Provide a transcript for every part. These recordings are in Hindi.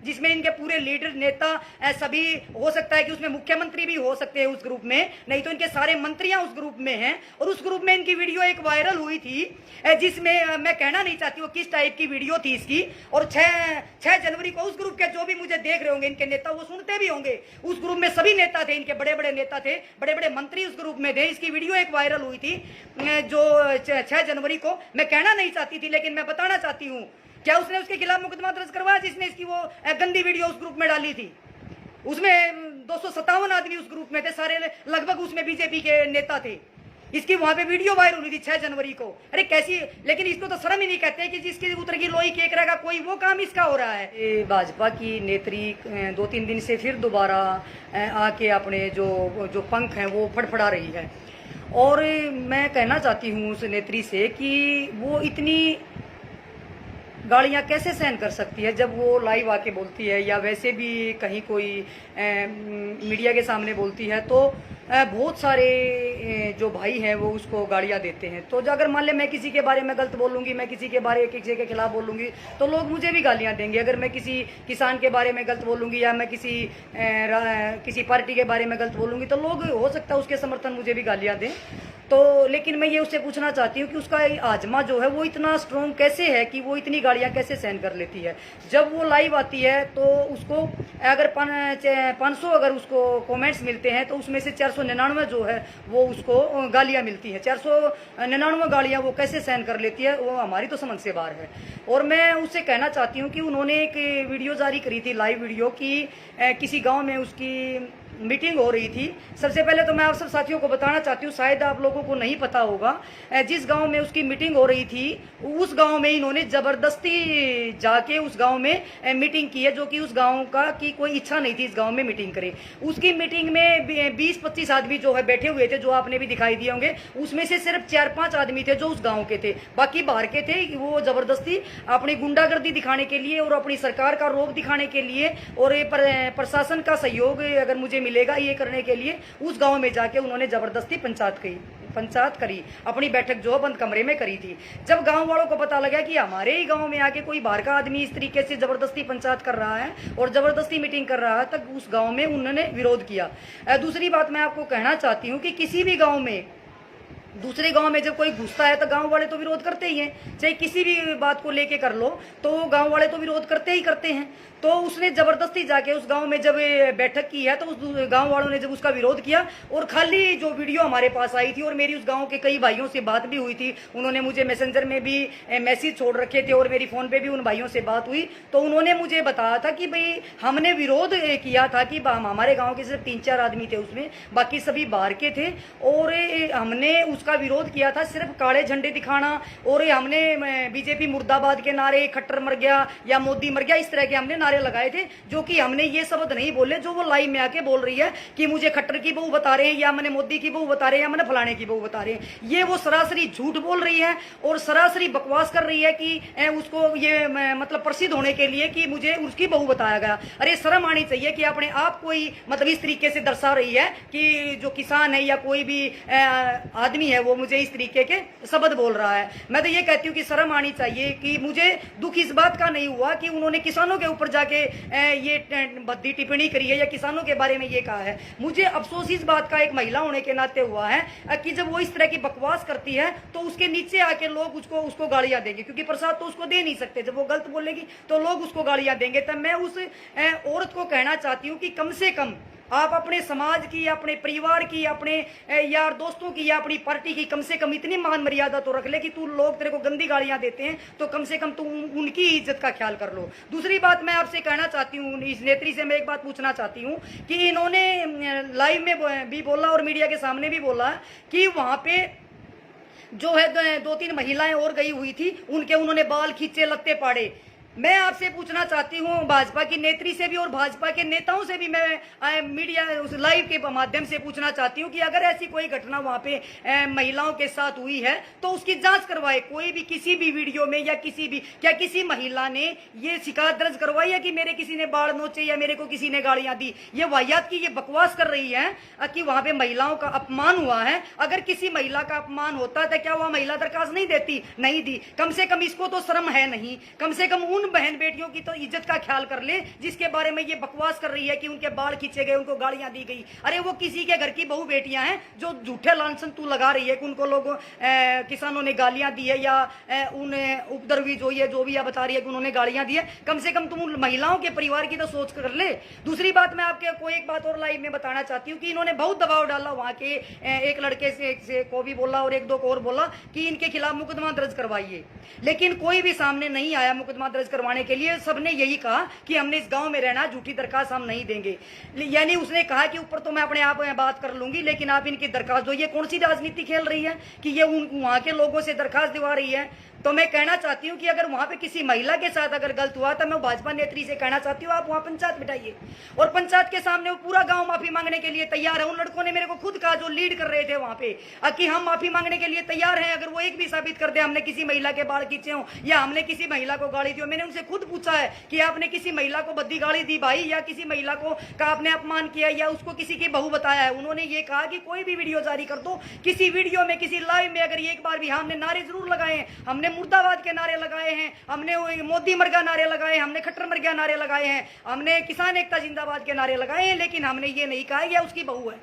जिसमें इनके पूरे लीडर नेता सभी, हो सकता है कि उसमें मुख्यमंत्री भी हो सकते हैं उस ग्रुप में, नहीं तो इनके सारे मंत्रियां उस ग्रुप में हैं। और उस ग्रुप में इनकी वीडियो एक वायरल हुई थी, जिसमें मैं कहना नहीं चाहती वो किस टाइप की वीडियो थी इसकी। और 6 जनवरी को उस ग्रुप के जो भी मुझे देख रहे होंगे इनके नेता, वो सुनते भी होंगे, उस ग्रुप में सभी नेता थे, इनके बड़े बड़े नेता थे, बड़े बड़े मंत्री उस ग्रुप में थे। इसकी वीडियो एक वायरल हुई थी जो 6 जनवरी को। मैं कहना नहीं चाहती थी लेकिन मैं बताना चाहती हूँ, क्या उसने उसके खिलाफ मुकदमा दर्ज करवाया जिसने इसकी वो गंदी वीडियो उस ग्रुप में डाली थी? उसमें 257 आदमी उस ग्रुप में थे, सारे लगभग उसमें बीजेपी के नेता थे। इसकी वहां पे वीडियो वायरल हुई थी 6 जनवरी को। अरे कैसी, लेकिन इसको तो शर्म ही नहीं कहते कि जिसकी उतर की लोई केक रहेगा कोई, वो काम इसका हो रहा है। भाजपा की नेत्री 2-3 दिन से फिर दोबारा आके अपने जो पंख हैं वो फड़फड़ा रही है। और मैं कहना चाहती हूँ उस नेत्री से कि वो इतनी गालियाँ कैसे सहन कर सकती है जब वो लाइव आके बोलती है, या वैसे भी कहीं कोई मीडिया के सामने बोलती है तो बहुत सारे जो भाई हैं वो उसको गालियाँ देते हैं। तो अगर मान ले मैं किसी के बारे में गलत बोलूँगी, मैं किसी के खिलाफ बोलूँगी तो लोग मुझे भी गालियाँ देंगे। अगर मैं किसी किसान के बारे में गलत बोलूँगी या मैं किसी पार्टी के बारे में गलत बोलूँगी तो लोग हो सकता है उसके समर्थन मुझे भी गालियाँ दें। तो लेकिन मैं ये उससे पूछना चाहती हूँ कि उसका आजमा जो है वो इतना स्ट्रॉन्ग कैसे है कि वो इतनी गालियाँ कैसे सहन कर लेती है। जब वो लाइव आती है तो उसको अगर 500 अगर उसको कमेंट्स मिलते हैं तो उसमें से 499 जो है वो उसको गालियाँ मिलती हैं। 499 गालियाँ वो कैसे सहन कर लेती है, वो हमारी तो समझ से बाहर है। और मैं उससे कहना चाहती हूँ कि उन्होंने एक वीडियो जारी करी थी, लाइव वीडियो की, किसी गाँव में उसकी मीटिंग हो रही थी। सबसे पहले तो मैं आप सब साथियों को बताना चाहती हूँ, शायद आप लोगों को नहीं पता होगा, जिस गांव में उसकी मीटिंग हो रही थी उस गांव में इन्होंने जबरदस्ती जाके उस गांव में मीटिंग की है, जो कि उस गांव का की कोई इच्छा नहीं थी इस गांव में मीटिंग करे। उसकी मीटिंग में 20-25 आदमी जो है बैठे हुए थे, जो आपने भी दिखाई दिए होंगे। उसमें से सिर्फ 4-5 आदमी थे जो उस गाँव के थे, बाकी बाहर के थे। वो जबरदस्ती अपनी गुंडागर्दी दिखाने के लिए और अपनी सरकार का रोब दिखाने के लिए और प्रशासन का सहयोग अगर मुझे मिलेगा ये करने के लिए उस गांव में जाके उन्होंने जबरदस्ती पंचायत करी, अपनी बैठक जो बंद कमरे में करी थी। जब गांव वालों को पता लगा कि हमारे ही गांव में आके कोई बाहर का आदमी इस तरीके से जबरदस्ती पंचायत कर रहा है और जबरदस्ती मीटिंग कर रहा है, तब उस गांव में उन्होंने विरोध किया। दूसरी बात मैं आपको कहना चाहती हूँ कि किसी भी गाँव में, दूसरे गांव में जब कोई घुसता है तो गांव वाले तो विरोध करते ही हैं, चाहे किसी भी बात को लेके कर लो तो गांव वाले तो विरोध करते ही करते हैं। तो उसने जबरदस्ती जाके उस गांव में जब बैठक की है तो उस गांव वालों ने जब उसका विरोध किया, और खाली जो वीडियो हमारे पास आई थी और मेरी उस गांव के कई भाइयों से बात भी हुई थी, उन्होंने मुझे मैसेंजर में भी मैसेज छोड़ रखे थे और मेरी फोन पे भी उन भाइयों से बात हुई, तो उन्होंने मुझे बताया था कि भाई हमने विरोध किया था कि हमारे गाँव के सिर्फ 3-4 आदमी थे उसमें, बाकी सभी बाहर के थे, और हमने उसका विरोध किया था सिर्फ काले झंडे दिखाना, और हमने बीजेपी मुर्दाबाद के नारे, खट्टर मर गया या मोदी मर गया, इस तरह के हमने लगाए थे। जो कि हमने ये शब्द नहीं बोले जो वो लाइव में आके बोल रही है कि मुझे खट्टर की बहू बता रहे हैं या मैंने मोदी की बहू बता रहे हैं या मैंने फलाने की बहू बता रहे हैं। ये वो सरासरी झूठ बोल रही है और सरासरी बकवास कर रही है कि उसको ये मतलब प्रसिद्ध होने के लिए कि मुझे उसकी बहू बताया गया। अरे शर्म आनी चाहिए कि अपने आप कोई मतलब इस तरीके से दर्शा रही है कि जो किसान है या कोई भी आदमी है वो मुझे इस तरीके के शब्द बोल रहा है। मैं तो ये कहती हूँ कि शर्म आनी चाहिए। कि मुझे दुख इस बात का नहीं हुआ कि उन्होंने किसानों के ऊपर जाके ये भद्दी टिप्पणी करी है या किसानों के बारे में ये कहा है। मुझे अफसोस इस बात का एक महिला होने के नाते हुआ है कि जब वो इस तरह की बकवास करती है तो उसके नीचे आके लोग उसको गालियां देंगे, क्योंकि प्रसाद तो उसको दे नहीं सकते। जब वो गलत बोलेगी तो लोग उसको गालियां देंगे। तब मैं उस औरत को कहना चाहती हूँ कि कम से कम आप अपने समाज की, अपने परिवार की, अपने यार दोस्तों की या अपनी पार्टी की कम से कम इतनी मान मर्यादा तो रख ले कि तू, लोग तेरे को गंदी गालियां देते हैं तो कम से कम तू उनकी इज्जत का ख्याल कर लो। दूसरी बात मैं आपसे कहना चाहती हूँ, इस नेत्री से मैं एक बात पूछना चाहती हूँ कि इन्होंने लाइव में भी बोला और मीडिया के सामने भी बोला कि वहां पे जो है 2-3 महिलाएं और गई हुई थी, उन्होंने बाल खींचे, लत्ते पाड़े। मैं आपसे पूछना चाहती हूँ, भाजपा की नेत्री से भी और भाजपा के नेताओं से भी मैं मीडिया उस लाइव के माध्यम से पूछना चाहती हूँ कि अगर ऐसी कोई घटना वहां पे महिलाओं के साथ हुई है तो उसकी जांच करवाए। कोई भी किसी भी वीडियो में या क्या किसी महिला ने ये शिकायत दर्ज करवाई है कि मेरे किसी ने बाल नोचे या मेरे को किसी ने गालियां दी? ये वाहियात की ये बकवास कर रही है कि वहां पे महिलाओं का अपमान हुआ है। अगर किसी महिला का अपमान होता तो क्या वह महिला दरखास्त नहीं देती? नहीं दी। कम से कम इसको तो शर्म है नहीं। कम से कम उन उन बहन बेटियों की तो इज्जत का ख्याल कर ले जिसके बारे में ये बकवास कर रही है कि उनके बाल खींचे गए, उनको गालियां दी गई। अरे वो किसी के घर की बहू बेटियां हैं जो झूठे लांछन तू लगा रही है कि उनको लोगों किसानों ने गालियां दी है या उन्हें उपद्रवी जो ये जो भी बता रही है कि उन्होंने गालियां दी है। कम से कम तुम उन महिलाओं के परिवार की तो सोच कर ले। दूसरी बात मैं आपके को एक बात और लाइव में बताना चाहती हूँ कि इन्होंने बहुत दबाव डाला, वहां के एक लड़के से को भी बोला और एक दो को और बोला कि इनके खिलाफ मुकदमा दर्ज करवाइए, लेकिन कोई भी सामने नहीं आया मुकदमा दर्ज करवाने के लिए। सबने यही कहा कि हमने इस गांव में रहना, झूठी दरखास्त हम नहीं देंगे। यानी उसने कहा कि ऊपर तो मैं अपने आप में बात कर लूंगी, लेकिन आप इनकी दरखास्त दो। ये कौन सी राजनीति खेल रही है कि ये वहां के लोगों से दरखास्त दिवा रही है? तो मैं कहना चाहती हूँ कि अगर वहां पे किसी महिला के साथ अगर गलत हुआ तो मैं भाजपा नेत्री से कहना चाहती हूँ आप वहां पंचायत बिठाइए, और पंचायत के सामने वो पूरा गांव माफी मांगने के लिए तैयार है। उन लड़कों ने मेरे को खुद कहा जो लीड कर रहे थे वहां पे कि हम माफी मांगने के लिए तैयार हैं अगर वो एक भी साबित कर दे हमने किसी महिला के बाल खींचे हो या हमने किसी महिला को गाली दी हो। मैंने उनसे खुद पूछा है कि आपने किसी महिला को बद्दी गाली दी भाई, या किसी महिला को का आपने अपमान किया या उसको किसी की बहू बताया है? उन्होंने ये कहा कि कोई भी वीडियो जारी कर दो, किसी वीडियो में किसी लाइव में अगर एक बार भी हमने नारे जरूर लगाए हैं, हमने मुर्दाबाद के नारे लगाए हैं, हमने मोदी मर गया नारे लगाए हैं, हमने खट्टर मर गया नारे लगाए हैं, हमने किसान एकता जिंदाबाद के नारे लगाए हैं, लेकिन हमने ये नहीं कहा कि उसकी बहू है।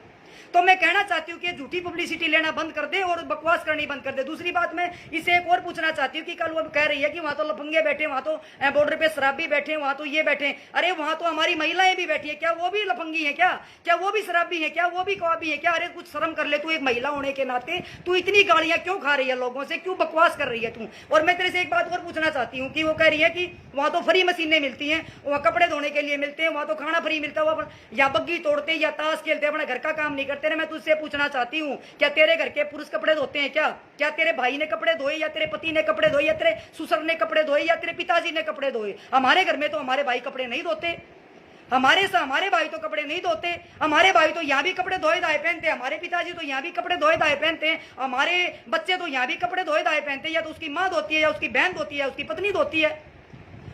तो मैं कहना चाहती हूँ कि झूठी पब्लिसिटी लेना बंद कर दे और बकवास करनी बंद कर दे। दूसरी बात मैं इसे एक और पूछना चाहती हूँ कि कल वो कह रही है कि वहां तो लफंगे बैठे, वहां तो बॉर्डर पे शराबी बैठे, वहां तो ये बैठे। अरे वहां तो हमारी महिलाएं भी बैठी है, क्या वो भी लफंगी है? क्या वो भी शराबी है? क्या वो भी कवाबी है? क्या? अरे कुछ शर्म कर ले तू, एक महिला होने के नाते तू इतनी गालियां क्यों खा रही है लोगों से, क्यों बकवास कर रही है तू? और मैं तेरे से एक बात और पूछना चाहती हूँ कि वो कह रही है कि वहां तो फ्री मशीनें मिलती हैं, वहां कपड़े धोने के लिए मिलते हैं, वहां तो खाना फ्री मिलता है, या बग्गी तोड़ते या ताश खेलते, अपने घर का काम नहीं करते। मैं तुझसे पूछना चाहती हूँ क्या तेरे घर के पुरुष कपड़े धोते हैं? क्या तेरे भाई ने कपड़े धोए या तेरे पति ने कपड़े धोए या तेरे ससुर ने कपड़े धोए या तेरे पिताजी ने कपड़े धोए? हमारे घर में तो हमारे भाई कपड़े नहीं धोते, हमारे भाई तो कपड़े नहीं धोते। हमारे भाई तो यहाँ भी कपड़े धोए धाए पहनते हैं, हमारे पिताजी तो यहाँ भी कपड़े धोए धाए पहनते हैं, हमारे बच्चे तो यहाँ भी कपड़े धोए धाए पहनते हैं, या तो उसकी माँ धोती है या उसकी बहन धोती है, उसकी पत्नी धोती है।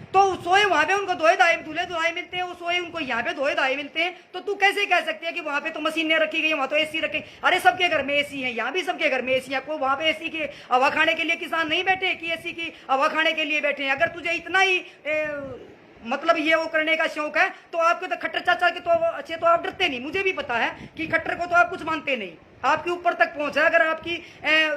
तो सोए वहां पे उनको धोए धाए दूल्हे दुल्हाए मिलते हैं, वो सोए उनको यहाँ पे धोए धाए मिलते हैं। तो तू कैसे कह सकती है कि वहां पे तो मशीनें रखी गई, वहां तो एसी रखी? अरे सबके घर में एसी है, यहाँ भी सबके घर में एसी है। कोई वहां पे एसी की हवा खाने के लिए किसान नहीं बैठे कि एसी की हवा खाने के लिए बैठे हैं? अगर तुझे इतना ही मतलब ये वो करने का शौक है तो आपके तो खट्टर चाचा के तो अच्छे तो आप डरते नहीं। मुझे भी पता है कि खट्टर को तो आप कुछ मानते नहीं, आपके ऊपर तक पहुंचा, अगर आपकी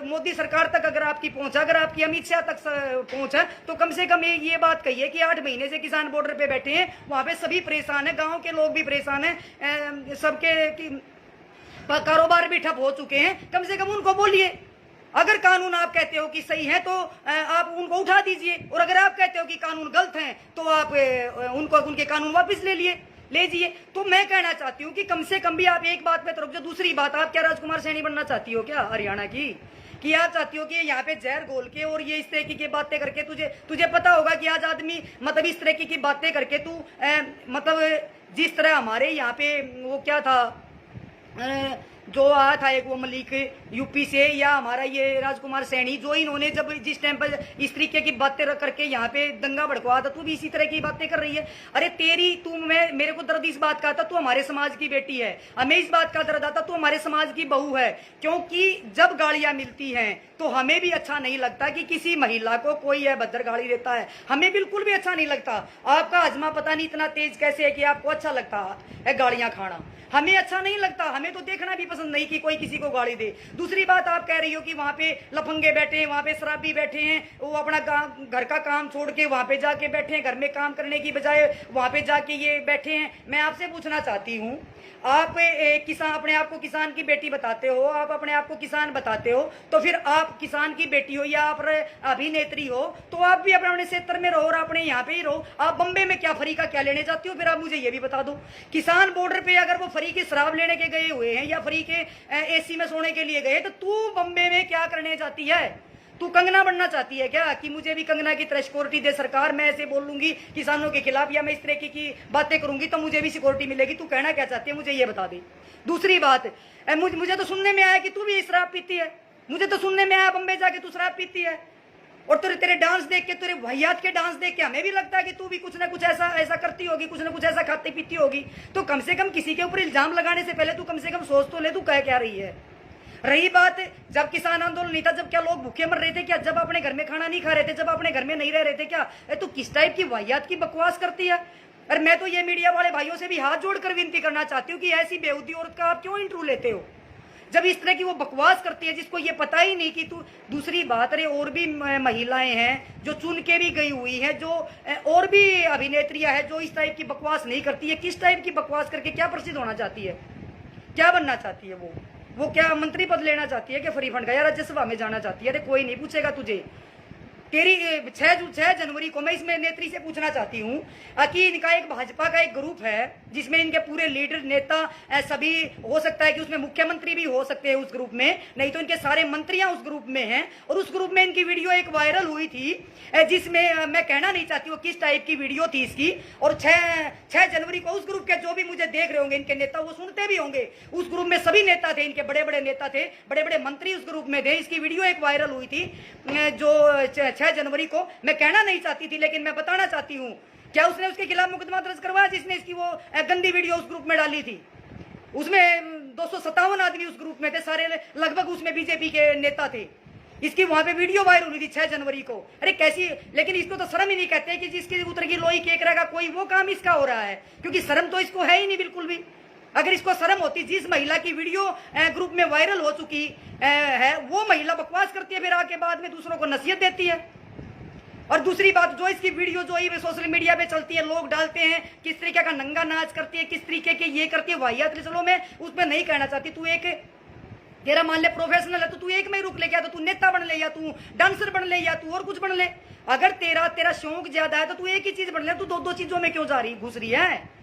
मोदी सरकार तक अगर आपकी पहुंचा, अगर आपकी अमित शाह तक पहुंचा, तो कम से कम ये बात कहिए कि 8 महीने से किसान बॉर्डर पे बैठे हैं, वहां पे सभी परेशान है, गांव के लोग भी परेशान है, सबके कारोबार भी ठप हो चुके हैं। कम से कम उनको बोलिए। अगर कानून आप कहते हो कि सही है तो आप उनको उठा दीजिए, और अगर आप कहते हो कि कानून गलत हैं तो आप उनको उनके कानून वापस लीजिए। तो मैं कहना चाहती हूँ कि कम से कम भी आप एक बात पे तो रुक जाओ। दूसरी बात, आप क्या राजकुमार सैनी बनना चाहती हो क्या हरियाणा की? कि आप चाहती हो कि यहाँ पे जहर घोल के और ये इस तरह की बातें करके तुझे पता होगा कि आज आदमी मतलब इस तरह की बातें करके तू मतलब जिस तरह हमारे यहाँ पे वो क्या था जो आया था एक वो मलिक यूपी से, या हमारा ये राजकुमार सैनी, जो इन्होंने जब जिस टाइम पर इस तरीके की बातें रख करके यहाँ पे दंगा भड़कवा था, तू भी इसी तरह की बातें कर रही है। अरे मेरे को दर्द इस बात का था, तू हमारे समाज की बेटी है, हमें इस बात का दर्द आता तू हमारे समाज की बहू है। क्योंकि जब गालियां मिलती हैं तो हमें भी अच्छा नहीं लगता कि किसी महिला को कोई अभद्र गाली देता है, हमें बिल्कुल भी अच्छा नहीं लगता। आपका हजमा पता नहीं इतना तेज कैसे है कि आपको अच्छा लगता है गालियां खाना, हमें अच्छा नहीं लगता। हमें तो देखना भी पसंद नहीं कि कोई किसी को गाली दे। दूसरी बात, आप कह रही हो कि वहां पे लफंगे बैठे हैं, वहां पे शराबी बैठे हैं, वो अपना घर का काम छोड़ के वहां पे जाके बैठे हैं, घर में काम करने की बजाय वहां पे जाके ये बैठे हैं। मैं आपसे पूछना चाहती हूँ, आप किसान अपने आप को किसान की बेटी बताते हो, आप अपने आप को किसान बताते हो, तो फिर आप किसान की बेटी हो या आप अभिनेत्री हो तो आप भी अपने क्षेत्र में रहो और अपने यहाँ पे ही रहो। आप बम्बे में क्या फ्री का क्या लेने जाती हो? फिर आप मुझे ये भी बता दो, किसान बॉर्डर पे अगर वो फ्री की शराब लेने के गए हुए हैं या फ्री के एसी में सोने के लिए गए, तो तू बम्बे में क्या करने जाती है? तू कंगना बनना चाहती है क्या कि मुझे भी कंगना की तरह सिक्योरिटी दे सरकार, मैं ऐसे बोलूंगी किसानों के खिलाफ या मैं इस तरह की बातें करूंगी तो मुझे भी सिक्योरिटी मिलेगी? तू कहना क्या चाहती है मुझे ये बता दे। दूसरी बात, मुझे तो सुनने में आया कि तू भी शराब पीती है, मुझे तो सुनने में आया बम्बे जाके तू शराब पीती है, और तेरे डांस देख के, तेरे भैयात के डांस देख के हमें भी लगता है कि तू भी कुछ ना कुछ ऐसा करती होगी, कुछ ना कुछ ऐसा खाती पीती होगी। तो कम से कम किसी के ऊपर इल्जाम लगाने से पहले तू कम से कम सोच तो ले, तू कह क्या रही है? रही बात जब किसान आंदोलन नहीं था, जब क्या लोग भूखे मर रहे थे क्या? जब अपने घर में खाना नहीं खा रहे थे, जब अपने घर में नहीं रह रहे थे क्या? तू किस टाइप की वाहियात की बकवास करती है? और मैं तो ये मीडिया वाले भाइयों से भी हाथ जोड़कर विनती करना चाहती हूँ कि ऐसी बेहूदी औरत का आप क्यों इंटरव्यू लेते हो जब इस तरह की वो बकवास करती है जिसको ये पता ही नहीं कि तू। दूसरी बात, अरे और भी महिलाएं हैं जो चुन के भी गई हुई है, जो और भी अभिनेत्रियां हैं जो इस टाइप की बकवास नहीं करती है। किस टाइप की बकवास करके क्या प्रसिद्ध होना चाहती है, क्या बनना चाहती है? वो क्या मंत्री पद लेना चाहती है क्या फ्री फंड का, या राज्यसभा में जाना चाहती है? अरे कोई नहीं पूछेगा तुझे। तेरी 6 जनवरी को मैं इसमें नेत्री से पूछना चाहती हूँ कि इनका एक भाजपा का एक ग्रुप है जिसमें इनके पूरे लीडर नेता सभी, हो सकता है कि उसमें मुख्यमंत्री भी हो सकते हैं उस ग्रुप में, नहीं तो इनके सारे मंत्रियां उस ग्रुप में हैं। और उस ग्रुप में इनकी वीडियो एक वायरल हुई थी जिसमें मैं कहना नहीं चाहती वो किस टाइप की वीडियो थी इसकी। और 6 जनवरी को उस ग्रुप के जो भी मुझे देख रहे होंगे इनके नेता, वो सुनते भी होंगे, उस ग्रुप में सभी नेता थे, इनके बड़े बड़े नेता थे, बड़े बड़े मंत्री उस ग्रुप में थे। इसकी वीडियो एक वायरल हुई थी जो 6 जनवरी को। मैं कहना नहीं चाहती थी लेकिन मैं बताना चाहती हूँ, क्या उसने उसके खिलाफ मुकदमा दर्ज करवाया जिसने इसकी वो गंदी वीडियो उस ग्रुप में डाली थी? उसमें 257 आदमी उस ग्रुप में थे, सारे लगभग उसमें बीजेपी के नेता थे। इसकी वहां पे वीडियो वायरल हुई थी 6 जनवरी को। अरे कैसी, लेकिन इसको तो शर्म ही नहीं कहते कि जिसकी उतर की लोई केक रहेगा कोई, वो काम इसका हो रहा है, क्योंकि शर्म तो इसको है ही नहीं बिल्कुल भी। अगर इसको शर्म होती, जिस महिला की वीडियो ग्रुप में वायरल हो चुकी है वो महिला बकवास करती है, फिर आके बाद में दूसरों को नसीहत देती है। और दूसरी बात, जो इसकी वीडियो जो ये सोशल मीडिया पे चलती है, लोग डालते हैं किस तरीके का नंगा नाच करती है, किस तरीके के ये करती है वाहियात। चलो मैं उसमें नहीं कहना चाहती, तू एक तेरा मान ले प्रोफेशनल है तो तू एक में ही रुक ले, क्या तो तू नेता बन ले, या तू डांसर बन ले, या तू और कुछ बन ले। अगर तेरा शौक ज्यादा है तो तू एक ही चीज बन ले, तू दो चीजों में क्यों जा रही घुस रही है?